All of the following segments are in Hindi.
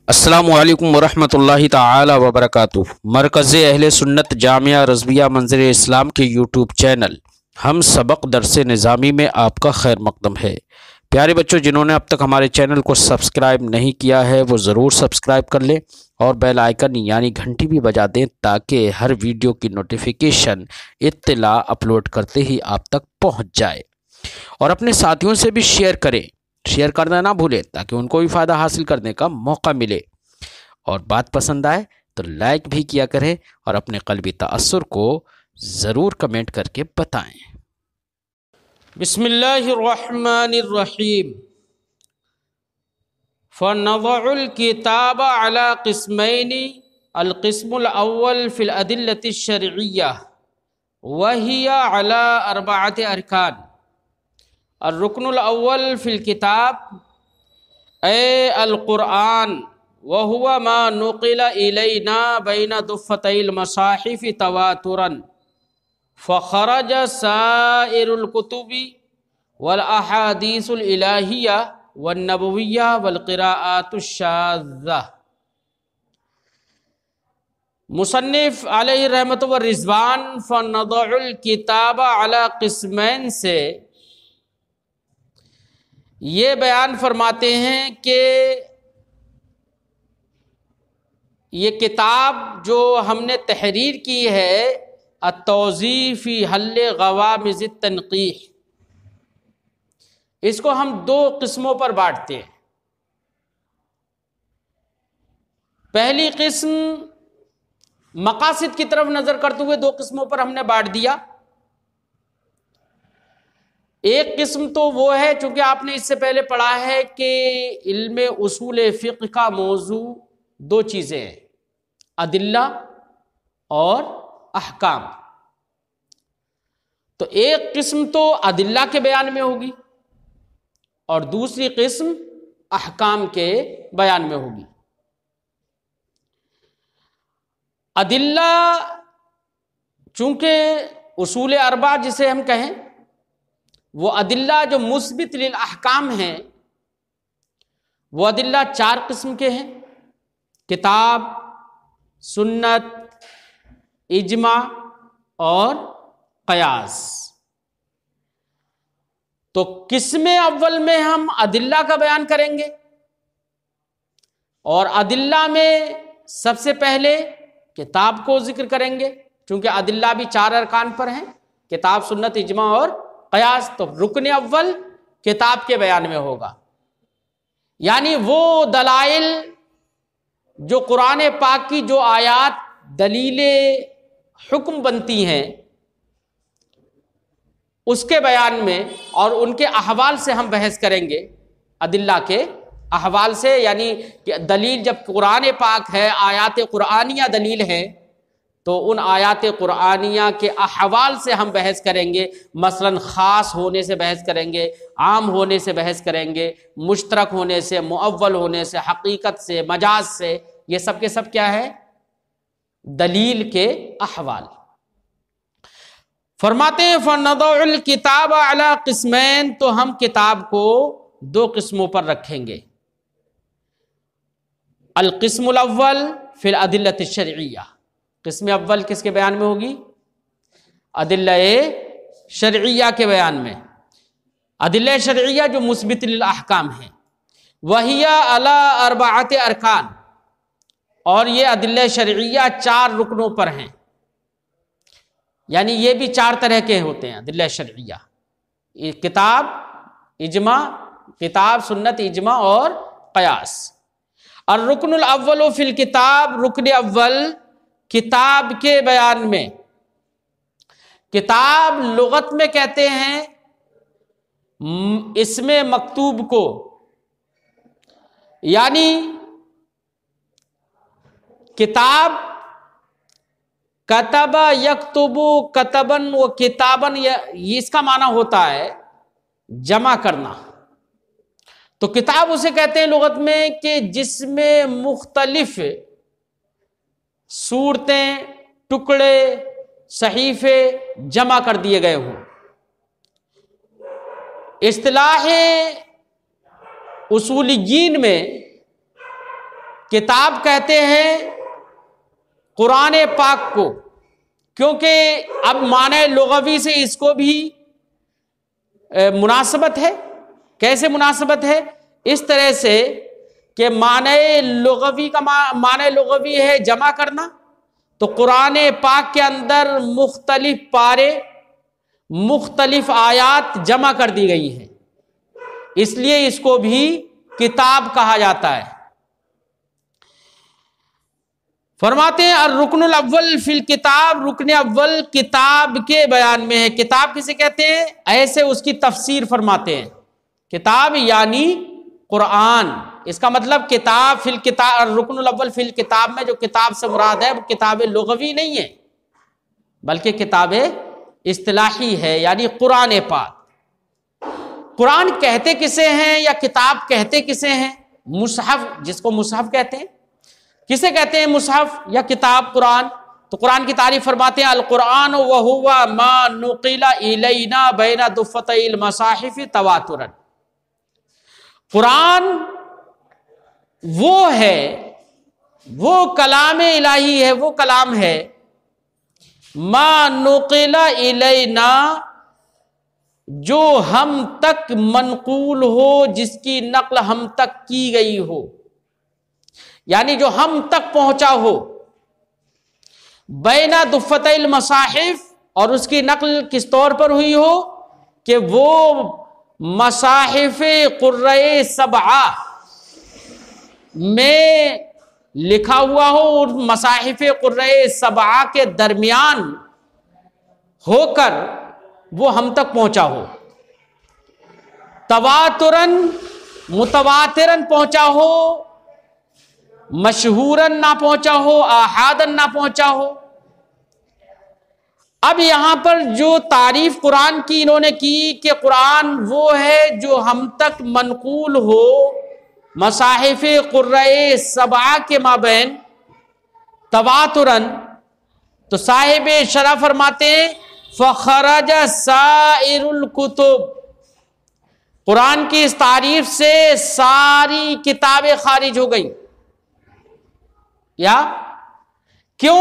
अस्सलामु अलैकुम वरहमतुल्लाहि ताला वबरकातुह। मरकज़ अहले सुन्नत जामिया रज़विया मंज़िल इस्लाम के यूट्यूब चैनल हम सबक दरसे निज़ामी में आपका खैर मक़दम है। प्यारे बच्चों, जिन्होंने अब तक हमारे चैनल को सब्सक्राइब नहीं किया है वो ज़रूर सब्सक्राइब कर लें और बेल आइकन यानी घंटी भी बजा दें ताकि हर वीडियो की नोटिफिकेशन इत्तला अपलोड करते ही आप तक पहुँच जाए। और अपने साथियों से भी शेयर करें, शेयर करना ना भूलें ताकि उनको भी फ़ायदा हासिल करने का मौका मिले। और बात पसंद आए तो लाइक भी किया करें और अपने क़ल्बी तअस्सुर को ज़रूर कमेंट करके बताएं। बिस्मिल्लाहिर्रहमानिर्रहीम। फ़नज़उल किताब अला क़िस्मैनि अल क़िस्मुल अव्वल फ़िल अदिल्लति शरइय्या व हिया अला अर्बअति अरकान। अर्रुक्नुल अव्वल फ़िल किताब ए अल क़ुरआन व हुवा मा नुक़िला इलैना बैना दुफ़्फ़तैल मसाहिफ़ तवातुरन फ़ख़रज साइरुल कुतुबि वल अहादीसुल इलाहिया वन नबविय्या वल क़िराअतुश शाज़्ज़ा। मुसन्निफ़ अलैहि रहमतु व रिज़वान फ़नज़उल किताब अला क़िस्मैन से ये बयान फरमाते हैं कि ये किताब जो हमने तहरीर की है अत-तौज़ीफ़ फ़ी हल्ल ग़वामिज़ तनक़ीह, इसको हम दो किस्मों पर बांटते हैं। पहली किस्म मकासिद की तरफ नज़र करते हुए दो किस्मों पर हमने बांट दिया। एक किस्म तो वो है, चूंकि आपने इससे पहले पढ़ा है कि इल्म उसूल फ़िक़्ह का मौजू दो चीज़ें हैं, अदिल्ला और अहकाम। तो एक किस्म तो अदिल्ला के बयान में होगी और दूसरी किस्म अहकाम के बयान में होगी। अदिल्ला चूंकि उसूल अरबा जिसे हम कहें, वो अदिल्ला जो मुस्बित लिल अहकाम हैं, वो अदिल्ला चार किस्म के हैं, किताब, सुन्नत, इज्मा और क़यास। तो किस्म अव्वल में हम अदिल्ला का बयान करेंगे और अदिल्ला में सबसे पहले किताब को जिक्र करेंगे, क्योंकि अदिल्ला भी चार अरकान पर हैं, किताब, सुन्नत, इज्मा और क़यास। तो रुकन अव्वल किताब के बयान में होगा, यानी वो दलाइल जो कुरान पाक की जो आयात दलीले हुक्म बनती हैं उसके बयान में और उनके अहवाल से हम बहस करेंगे। अदिल्ला के अहवाल से, यानी कि दलील जब कुरान पाक है, आयात कुरानिया दलील है, तो उन आयात कुरानिया के अहवाल से हम बहस करेंगे। मसलन ख़ास होने से बहस करेंगे, आम होने से बहस करेंगे, मुश्तरक होने से, मुअव्वल होने से, हकीकत से, मजाज से, ये सब के सब क्या है? दलील के अहवाल। फरमाते हैं फ़नज़उल किताब अला क़िस्मैन, तो हम किताब को दो किस्मों पर रखेंगे। अल क़िस्मुल अव्वल फ़िल अदिल्लति शरइय्या, किस्म अव्वल किसके बयान में होगी? अदिल्ला-ए शरइय्या के बयान में। अदिल्ला शरइय्या जो मुस्बित लिल अहकाम है, वहिया अला अर्बअति अरकान, और ये अदिल्ला शरइय्या चार रुकनों पर हैं, यानी ये भी चार तरह के होते हैं अदिल्ला शरइय्या। किताब, इज्मा, किताब, सुन्नत, इज्मा और क़यास। और रुकनुल अव्वल फ़िल किताब, रुकन अव्वल किताब के बयान में। किताब लुगत में कहते हैं इसमें मकतूब को, यानी किताब कतबा यक्तुबु कतबन व किताबन, ये इसका माना होता है जमा करना। तो किताब उसे कहते हैं लुगत में कि जिसमें मुख्तलिफ सूरतें, टुकड़े, सहीफे जमा कर दिए गए हों। इस्तिलाह उसूलियीन में किताब कहते हैं कुरान पाक को, क्योंकि अब माने लुग़वी से इसको भी मुनासबत है। कैसे मुनासबत है? इस तरह से कि माने लुग़वी का माने लुग़वी है जमा करना, तो कुरान पाक के अंदर मुख्तलिफ पारे, मुख्तलिफ आयात जमा कर दी गई हैं, इसलिए इसको भी किताब कहा जाता है। फरमाते हैं और रुकनुल अव्वल फिल किताब, रुकन अव्वल किताब के बयान में है। किताब किसे कहते हैं? ऐसे उसकी तफसीर फरमाते हैं। किताब यानी कुरान, इसका मतलब किताब फिल किताब, रुकनुल अव्वल फिल किताब में जो किताब से मुराद है वो किताब लुग़वी नहीं है, बल्कि किताब इस्तिलाही है, यानी कुरान पाक। कुरान कहते किसे हैं या किताब कहते किसे हैं? मुसहफ, जिसको मुसहफ कहते हैं, किसे कहते हैं मुसहफ या किताब? कुरान। तो कुरान की तारीफ फरमाते हैं अल कुरान व हुवा मा नुक़िला इलैना बैना दुफ़्फ़तैल मसाहिफ़ तवातुरन। कुरान वो है, वो कलाम इलाही है, वो कलाम है मा नुक़िला इलैना, जो हम तक मनकूल हो, जिसकी नकल हम तक की गई हो, यानी जो हम तक पहुंचा हो। बैना दुफ़्फ़तैल मसाहिफ, और उसकी नकल किस तौर पर हुई हो कि वो मसाहिफ क़ुर्रे सबआ में लिखा हुआ हो, और मसाहिफ क़ुर्रे सबआ के दरमियान होकर वो हम तक पहुंचा हो। तवातुरन, मुतवातिरन पहुंचा हो, मशहूरन ना पहुंचा हो, आहादन ना पहुंचा हो। अब यहां पर जो तारीफ कुरान की इन्होंने की कि कुरान वो है जो हम तक मनकूल हो मसाहिफ क़ुर्रे सबआ के माबैन तवातुरन, तो साहिब शरह फरमाते हैं फ़खरज साइरुल कुतुब, कुरान की इस तारीफ से सारी किताबें खारिज हो गई। या क्यों,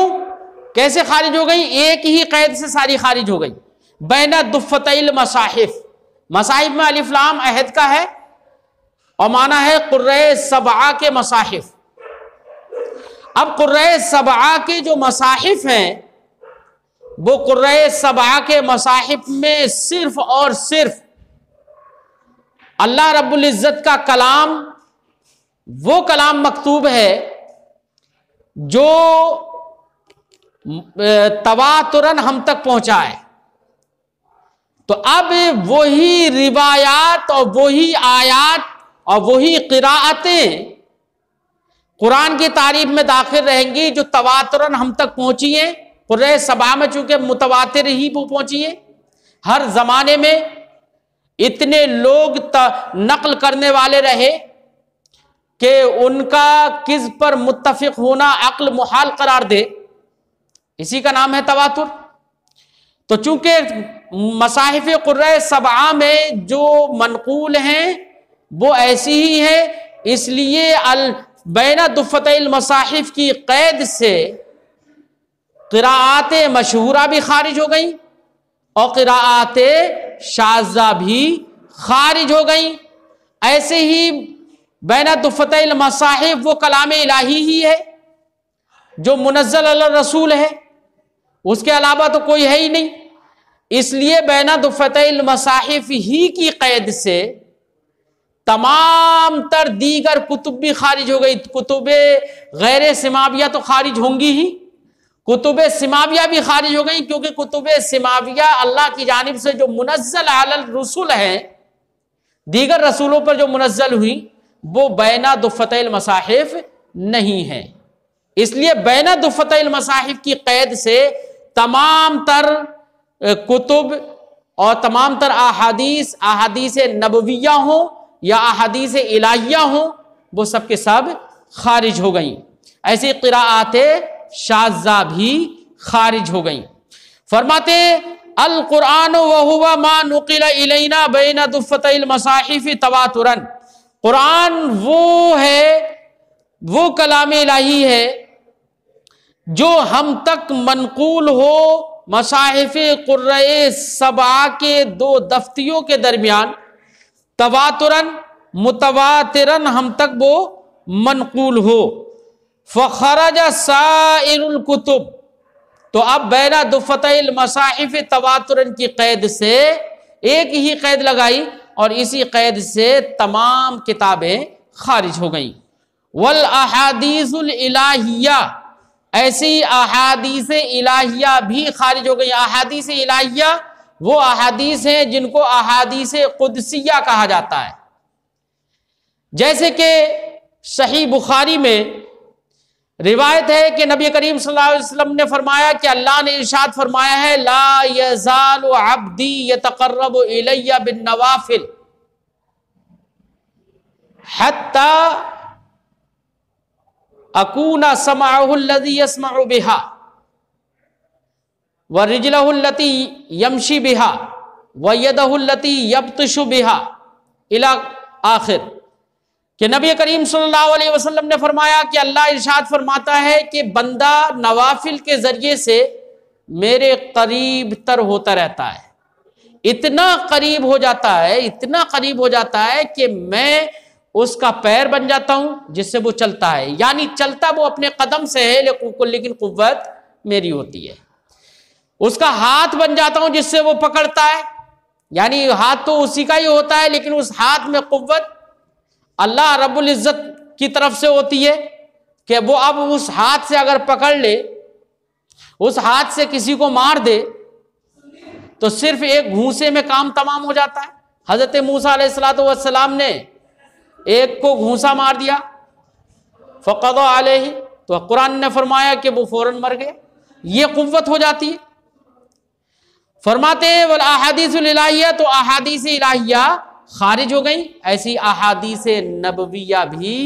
कैसे खारिज हो गई? एक ही कैद से सारी खारिज हो गई। बैना दुफ़्फ़तैल मसाहिफ, मसाहिफ में अलिफ लाम अहद का है और माना है क़ुर्रे सबआ के मसाहिफ। अब क़ुर्रे सबआ के जो मसाहिफ हैं, वो क़ुर्रे सबआ के मसाहिफ में सिर्फ और सिर्फ अल्लाह रब्बुल इज़्ज़त का कलाम, वो कलाम मकतूब है जो तवातुरन हम तक पहुंचा है। तो अब वही रिवायात और वही आयात और वही क़िराअतें कुरान की तारीफ में दाखिल रहेंगी जो तवातुरन हम तक पहुंची हैं। क़ुर्रे सबआ में चूंकि मुतवातिर ही वो पहुंची है, हर जमाने में इतने लोग नकल करने वाले रहे कि उनका किस पर मुत्तफिक होना अक्ल मुहाल करार दे, इसी का नाम है तवातुर। तो चूंकि मसाहिफ क़ुर्रे सबआ में जो मनकूल हैं वो ऐसी ही है, इसलिए अल बैना दुफ़्फ़तैल मसाहिफ की कैद से क़िराअत मशहूरा भी खारिज हो गई और क़िराअत शाज़ा भी खारिज हो गई। ऐसे ही बैना दुफ़्फ़तैल मसाहिफ वो कलाम इलाही ही है जो मुनज़्ज़ल अला रसूल है, उसके अलावा तो कोई है ही नहीं। इसलिए बैना दुफ़्फ़तैल मसाहिफ ही की कैद से तमाम तर दीगर कुतुब भी खारिज हो गई। कुतुबे गैर सिमाविया तो खारिज होंगी ही, कुतुबे सिमाविया भी खारिज हो गई, क्योंकि कुतुबे सिमाविया अल्लाह की जानिब से जो मुनज़्ज़ल अलल रसूल है, दीगर रसूलों पर जो मुनज़्ज़ल हुई, वो बैना दुफ़्फ़तैल मसाहिफ नहीं है। इसलिए बैना दुफ़्फ़तैल मसाहिफ की कैद से तमाम तर कुतुब और तमाम तर अहादीस नबविया हो या अहादीस इलाहिया हो, वो सब के सब खारिज हो गई। ऐसी क़िराअत शाज़ा भी खारिज हो गई। फरमाते अल कुरान व हुवा मा नुक़िला इलैना बैना दुफ़्फ़तैल मसाहिफ तवातुरन, कुरान वो है वो कलाम इलाही है जो हम तक मनकूल हो मसाहिफ कुर्रे सबा के दो दफ्तियों के दरमियान तवातुरन मुतवातिरन हम तक वो मनकूल हो। फ़खरज साइरुल कुतुब, तो अब बैना दुफ़तैल मसाहिफ तवातुरन की कैद से एक ही कैद लगाई और इसी कैद से तमाम किताबें खारिज हो गई। वल अहादीसुल इलाहिया, ऐसी अहादीस इलाहिया भी खारिज हो गई। अहादीस इलाहिया वो अहादीस हैं जिनको अहादीस कुदसिया कहा जाता है। जैसे कि सही बुखारी में रिवायत है कि नबी करीम सल्लल्लाहु अलैहि वसल्लम ने फरमाया कि अल्लाह ने इरशाद फरमाया है, ला यज़ालु अब्दी यतक़र्रबु इलैया बिन नवाफिल हत्ता अकूना समाअहु लज़ी यस्मअु बिहा व रिजलहु लती यमशी बिहा व यदहु लती यब्तिशु बिहा इला आखिर। कि नबी करीम सल्लल्लाहु अलैहि वसल्लम ने फरमाया कि अल्लाह इरशाद फरमाता है कि बंदा नवाफिल के जरिए से मेरे करीब तर होता रहता है, इतना करीब हो जाता है, इतना करीब हो जाता है कि मैं उसका पैर बन जाता हूं जिससे वो चलता है। यानी चलता वो अपने कदम से है लेकिन कुव्वत मेरी होती है। उसका हाथ बन जाता हूं जिससे वो पकड़ता है, यानी हाथ तो उसी का ही होता है लेकिन उस हाथ में कुव्वत अल्लाह रब्बुल इज्जत की तरफ से होती है कि वो अब उस हाथ से अगर पकड़ ले, उस हाथ से किसी को मार दे तो सिर्फ एक घूंसे में काम तमाम हो जाता है। हजरत मूसा अलैहिस्सलातु वस्सलाम ने एक को घूंसा मार दिया, फ़क़दा अलैहि, तो कुरान ने फरमाया कि वो फौरन मर गए। ये कुव्वत हो जाती है। फरमाते हैं वल अहादीसुल इलाहिया, तो अहादीस इलाहिया खारिज हो गई, ऐसी अहादीस नबविया भी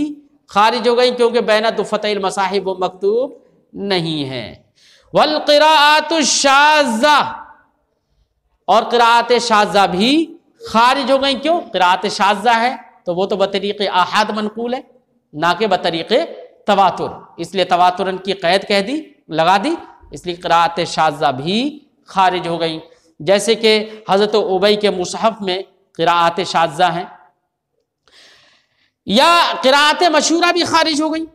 खारिज हो गई क्योंकि बैना दुफ़तैल मसाहिब वो मकतूब नहीं है। वल क़िराअतु शाज़्ज़ा, और क़िराअत शाज़्ज़ा भी खारिज हो गई। क्यों? क़िराअत शाज़्ज़ा है तो वो तो बतरीक़े आहाद मनकूल है, ना कि बतरीक़े तवातुर, इसलिए तवातुरन की क़ैद कह दी, लगा दी, इसलिए क़िराअत शाज़्ज़ा भी खारिज हो गई। जैसे कि हज़रत उबई के मुसहफ़ में क़िराअत शाज़्ज़ा हैं, या क़िराअत मशहूरा भी खारिज हो गई।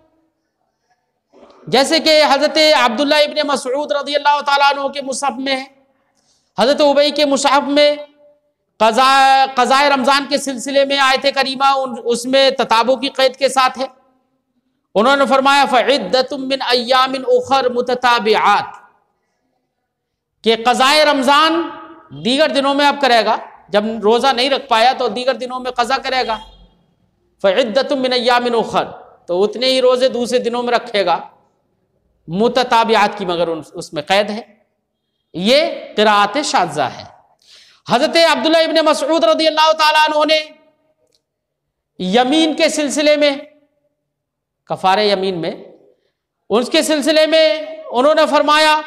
जैसे कि हज़रत अब्दुल्लाह इब्न मसऊद रज़ियल्लाहु ताला अन्हु के मुसहफ़ में है, हज़रत उबई के मुसहफ़ में क़ज़ाए रमज़ान के सिलसिले में आयत करीमा उसमें तताबु की क़ैद के साथ है। उन्होंने फरमाया फ़इद्दतुम मिन अय्यामिन उख़र मुतताबिआत, कि क़ज़ाए रमज़ान दीगर दिनों में अब करेगा, जब रोज़ा नहीं रख पाया तो दीगर दिनों में क़ज़ा करेगा। फ़इद्दतुम मिन अय्यामिन उख़र, तो उतने ही रोज़े दूसरे दिनों में रखेगा, मुतताबिआत की मगर उसमें क़ैद है। ये क़िराअत शाज़्ज़ा है। हज़रत अब्दुल्लाह इब्न मसऊद रज़ियल्लाहु ताला अन्हु ने यमीन के सिलसिले में, कफ़ारे यमीन में, उसके सिलसिले में उन्होंने फरमाया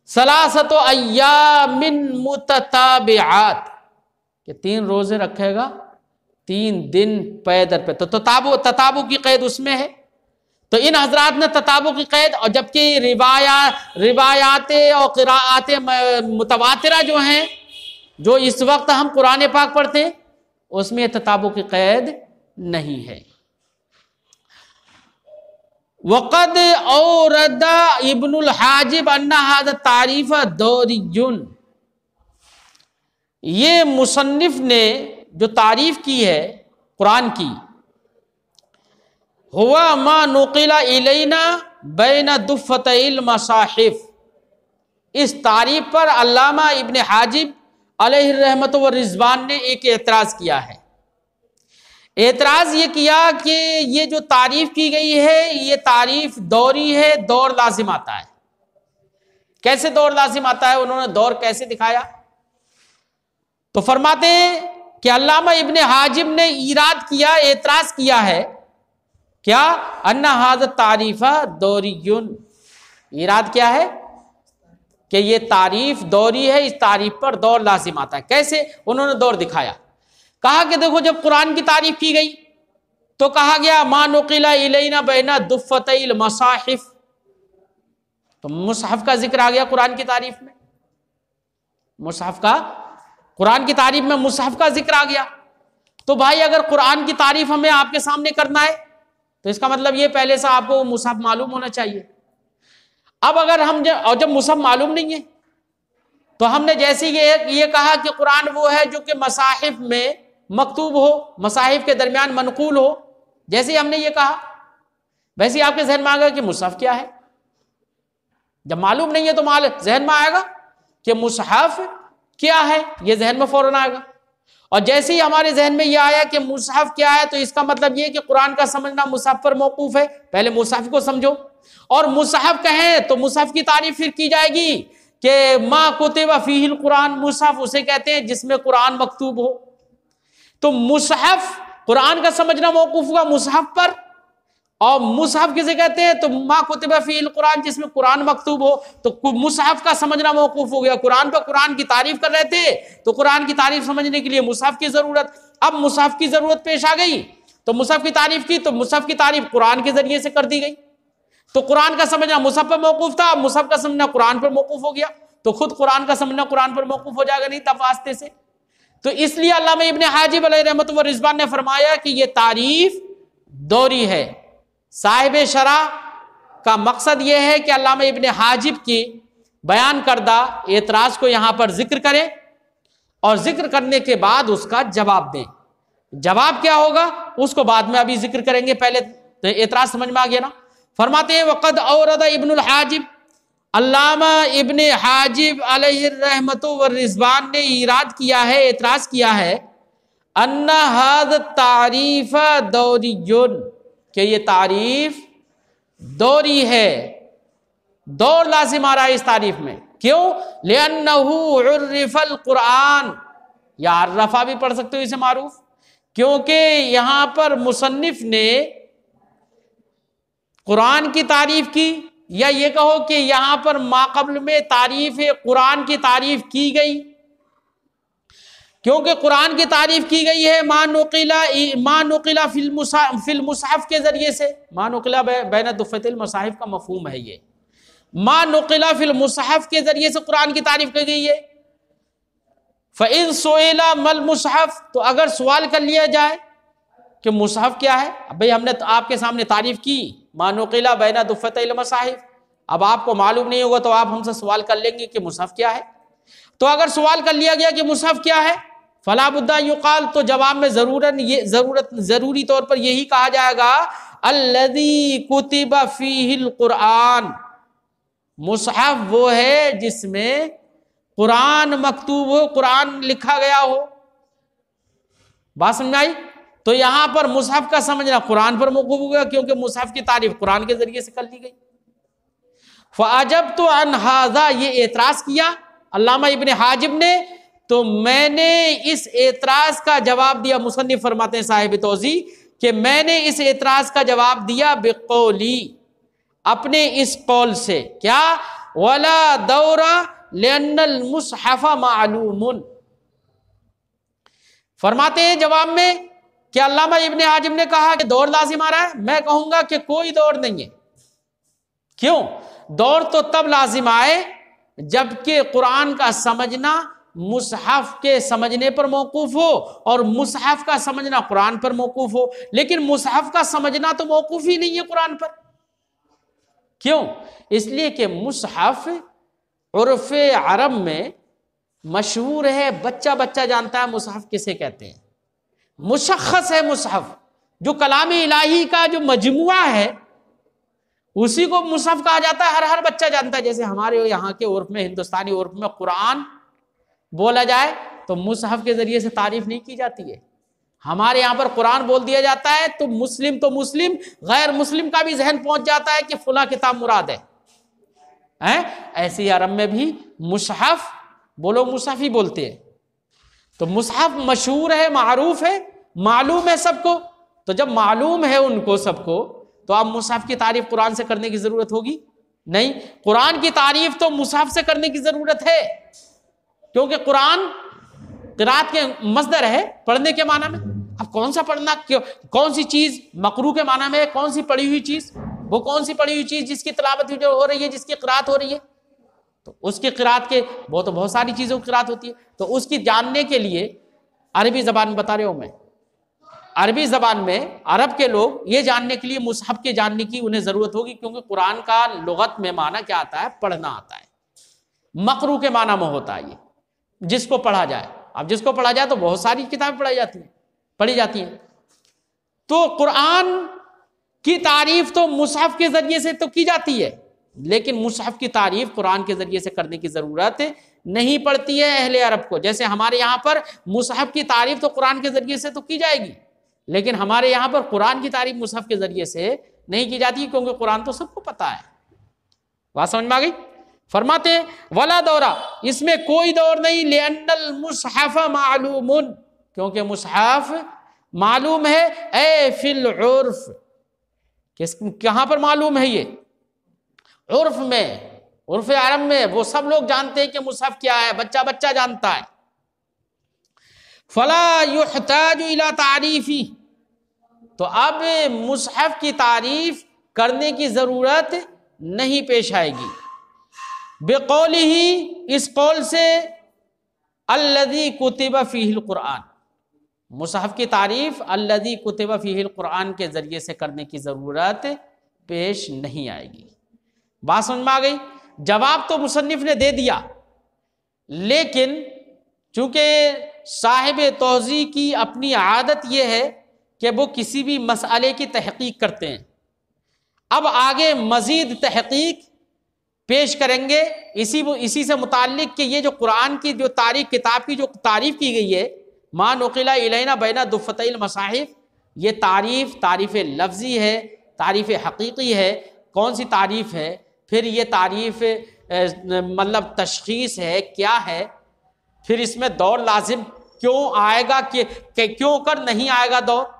सलासतु अय्यामिन मुतताबिआत, कि 3 रोजे रखेगा 3 दिन पैदल पे, तो तताबु की क़ैद उसमें है। तो इन हजरात ने तताबु की क़ैद, और जबकि रिवायातें और क़िराअतें मुतवातिरा जो हैं, जो इस वक्त हम कुरान पाक पढ़ते हैं, उसमें तताबु की क़ैद नहीं है। वक़द औरदा इब्नुल हाजिब अन्ना हाज़ा तारीफ़ दौरियुन, ये मुसन्निफ ने जो तारीफ़ की है कुरान की, हुआ मा नुक़िला इलैना बैना दुफ़तैल मसाहिफ़, इस तारीफ़ पर अल्लामा इब्न हाजिब अलैहि रहमत व रिज़वान ने एक एतराज़ किया है। एतराज़ ये किया कि ये जो तारीफ़ की गई है ये तारीफ़ दौरी है, दौर लाजिम आता है। कैसे दौर लाजिम आता है? उन्होंने दौर कैसे दिखाया? तो फरमाते हैं कि अल्लामा इब्न हाजिब ने ईराद किया, एतराज़ किया है क्या, अन्ना हाज़ा तारीफ़ा दौरियुन, ईराद क्या है कि ये तारीफ़ दौरी है, इस तारीफ़ पर दौर लाजिम आता है। कैसे? उन्होंने दौर दिखाया, कहा कि देखो जब कुरान की तारीफ़ की गई तो कहा गया मा नुकिला इलैना बैना दुफ़्फ़तैल मसाहिफ, तो मुसहफ का जिक्र आ गया कुरान की तारीफ में, मुसहफ का, कुरान की तारीफ में मुसहफ का जिक्र आ गया। तो भाई अगर कुरान की तारीफ हमें आपके सामने करना है तो इसका मतलब ये पहले से आपको मुसहफ मालूम होना चाहिए। अब अगर हम जब मुसहफ मालूम नहीं है तो हमने जैसे ये कहा कि कुरान वो है जो कि मसाहिफ में मकतूब हो, मसाहिफ के दरमियान मनकूल हो, जैसे ही हमने ये कहा वैसे ही आपके जहन में आ गया कि मुसहफ क्या है। जब मालूम नहीं है तो जहन में आएगा कि मुसहफ क्या है, ये जहन में फौरन आएगा। और जैसे ही हमारे जहन में ये आया कि मुसहफ क्या है तो इसका मतलब ये कि कुरान का समझना मुसहफ पर मौकूफ है। पहले मुसहफ को समझो, और मुसहफ कहें तो मुसहफ की तारीफ फिर की जाएगी कि मा कुतिबा फीहिल कुरान, मुसहफ उसे कहते हैं जिसमें कुरान मकतूब हो। तो मुसहफ, कुरान का समझना मौकूफ हुआ मुसहफ पर, और मुसहफ किसे कहते हैं तो मा कुतिबा फीहिल कुरान, जिसमें कुरान मकतूब हो। तो मुसहफ का समझना मौकूफ हो गया कुरान पर। कुरान की तारीफ कर रहे थे तो कुरान की तारीफ समझने के लिए मुसहफ की जरूरत, अब मुसहफ की जरूरत पेश आ गई तो मुसहफ की तारीफ की, तो मुसहफ की तारीफ कुरान के जरिए से कर दी गई। तो कुरान का समझना मुसहफ पर मौकूफ था, अब मुसहफ का समझना कुरान पर मौकूफ हो गया, तो खुद कुरान का समझना कुरान पर मौकूफ हो जाएगा नहीं तफास्ते से। तो इसलिए अल्लामा इब्न हाजिब अलैहि रहमत व रिज़वान ने फरमाया कि यह तारीफ दौरी है। साहिब शरा का मकसद यह है कि अल्लामा इब्न हाजिब की बयान करदा एतराज को यहां पर जिक्र करें और जिक्र करने के बाद उसका जवाब दें। जवाब क्या होगा उसको बाद में अभी जिक्र करेंगे, पहले तो एतराज समझ में आ गया ना। फरमाते हैं वक़द औरद इब्नुल हाजिब, अल्लामा इब्न हाजिब अलैहि रहमतु व रिज़वान ने इराद किया है, एतराज किया है, अन्ना हाद तारीफ दौरियुन, कि ये तारीफ दौरी है, दौर लाजिम आ रहा है इस तारीफ में। क्यों? लिअन्नहु उर्रिफल कुरान, या अर्रफा भी पढ़ सकते हो इसे मारूफ, क्योंकि यहां पर मुसन्निफ ने कुरान की तारीफ की, या ये कहो कि यहां पर माक़ब्ल में तारीफ कुरान की तारीफ की गई, क्योंकि कुरान की तारीफ की गई है मा नुकिला फिल मुसहफ के जरिए से। मा नुकिला बैन दुफ़्फ़तैल मसाहिफ का मफ़हूम है ये, मा नुकिला फिल मुसहफ के जरिए से कुरान की तारीफ की गई है। फ़इन सुइला मल मुसहफ, तो अगर सवाल कर लिया जाए कि मुसहफ क्या है, अब भाई हमने तो आपके सामने तारीफ की मा नुकिला बैन दुफ़्फ़तैल मसाहिफ, अब आपको मालूम नहीं होगा तो आप हमसे सवाल कर लेंगे कि मुसहफ क्या है। तो अगर सवाल कर लिया गया कि मुसहफ क्या है, फला बुद्दा युकाल, तो जवाब में जरूरी तौर पर यही कहा जाएगा अल्लज़ी कुतिबा फीहिल कुरान, मुसहफ वो है जिसमें कुरान मकतूब हो, कुरान लिखा गया हो। बात समझ आई? तो यहां पर मुसहफ का समझना कुरान पर मौकूफ हो गया, क्योंकि मुसहफ की तारीफ कुरान के जरिए से कर दी गई। फ़अजब तो अन हाज़ा, ये एतराज किया अल्लामा इब्न हाजिब ने, तो मैंने इस एतराज का जवाब दिया। मुसन्निफ फरमाते हैं साहिब तौज़ी कि मैंने इस एतराज का जवाब दिया बिक़ौली, अपने इस कौल से, क्या? वला दौरा लिअन्नल मुसहफ़ मालूमुन। फरमाते हैं जवाब में कि अल्लामा इब्न हाजिब ने कहा कि दौर लाजिम आ रहा है, मैं कहूंगा कि कोई दौर नहीं है। क्यों? दौर तो तब लाजिम आए जबकि कुरान का समझना मुसहफ के समझने पर मौकूफ हो और मुसहफ का समझना कुरान पर मौकूफ हो, लेकिन मुसहफ का समझना तो मौकूफ ही नहीं है कुरान पर। क्यों? इसलिए कि मुसहफ उर्फ अरब में मशहूर है, बच्चा बच्चा जानता है मुसहफ किसे कहते हैं। मुशख्खस है मुसहफ, जो कलाम इलाही का जो मजमुआ है उसी को मुसहफ कहा जाता है, हर बच्चा जानता है। जैसे हमारे यहाँ के उर्फ में, हिंदुस्तानी उर्फ में कुरान बोला जाए तो मुसहफ के जरिए से तारीफ नहीं की जाती है। हमारे यहाँ पर कुरान बोल दिया जाता है तो मुस्लिम गैर मुस्लिम का भी जहन पहुंच जाता है कि फला किताब मुराद है। ऐसे ही अरब में भी मुसहफ बोलो मुसहफ ही बोलते हैं। तो मुसहफ मशहूर है, मारूफ है, मालूम है सबको। तो जब मालूम है उनको सबको, तो अब मुसहफ की तारीफ कुरान से करने की जरूरत होगी नहीं। कुरान की तारीफ तो मुसहफ से करने की जरूरत है, क्योंकि कुरान क़िराअत के मस्दर है, पढ़ने के माना में। अब कौन सा पढ़ना, क्यों, कौन सी चीज मकरू के माना में है, कौन सी पढ़ी हुई चीज, वो कौन सी पढ़ी हुई चीज जिसकी तिलावत जो हो रही है, जिसकी क़िरात हो रही है, तो उसकी क़िरात के वो तो बहुत सारी चीजों की क़िरात होती है, तो उसकी जानने के लिए अरबी जबान में बता रहे हो मैं, अरबी जबान में अरब के लोग ये जानने के लिए मुसहफ के जानने की उन्हें जरूरत होगी, क्योंकि कुरान का लुगत में माना क्या आता है, पढ़ना आता है। मकरू के माना में होता है ये जिसको पढ़ा जाए। अब जिसको पढ़ा जाए तो बहुत सारी किताबें पढ़ी जाती हैं। तो कुरान की तारीफ तो मुसहफ के जरिए से तो की जाती है, लेकिन मुसहफ की तारीफ कुरान के जरिए से करने की जरूरत नहीं पड़ती है अहले अरब को। जैसे हमारे यहाँ पर मुसहफ की तारीफ तो कुरान के जरिए से तो की जाएगी, लेकिन हमारे यहाँ पर कुरान की तारीफ मुसहफ के जरिए से नहीं की जाती, क्योंकि कुरान तो सबको पता है। बात समझ में आ गई? फरमाते हैं वला दौरा, इसमें कोई दौर नहीं, लिअन्नल मुसहफ मालूमुन, क्योंकि मुसहफ मालूम है, ए फिल उर्फ, कहां पर मालूम है ये? उर्फ में, उर्फ अरब में वो सब लोग जानते हैं कि मुसहफ क्या है, बच्चा बच्चा जानता है। फला युहताजु इला तारीफी, तो अब मुसहफ की तारीफ करने की जरूरत नहीं पेश आएगी। बेकौलिही, इस कौल से, अल्लज़ी कुतिबा फीहिल कुरान, मुसहफ की तारीफ अल्लज़ी कुतिबा फीहिल कुरान के जरिए से करने की जरूरत पेश नहीं आएगी। बात समझ में आ गई? जवाब तो मुसन्निफ ने दे दिया, लेकिन चूंकि साहिब तौज़ी की अपनी आदत यह है कि वो किसी भी मसले की तहकीक करते हैं। अब आगे मजीद तहकीक पेश करेंगे इसी से मुताल्लिक कि ये जो कुरान की जो तारीफ, किताब की जो तारीफ की गई है, मा नुक़िला इलैना बैना दुफ़्फ़तैल मसाहिफ़, ये तारीफ़ लफ्ज़ी है, तारीफ़ हकीकी है। कौन सी तारीफ़ है? फिर ये तारीफ़ मतलब तशख़ीस है, क्या है? फिर इसमें दौर लाजिम क्यों आएगा, कि क्यों कर नहीं आएगा दौर?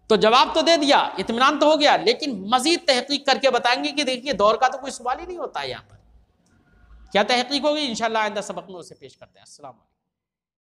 तो जवाब तो दे दिया, इत्मीनान तो हो गया, लेकिन मजीद तहकीक करके बताएंगे कि देखिए दौर का तो कोई सवाल ही नहीं होता है यहाँ पर। क्या तहकीक होगी इंशाअल्लाह आइंदा सबक में उसे पेश करते हैं। अस्सलाम वालेकुम।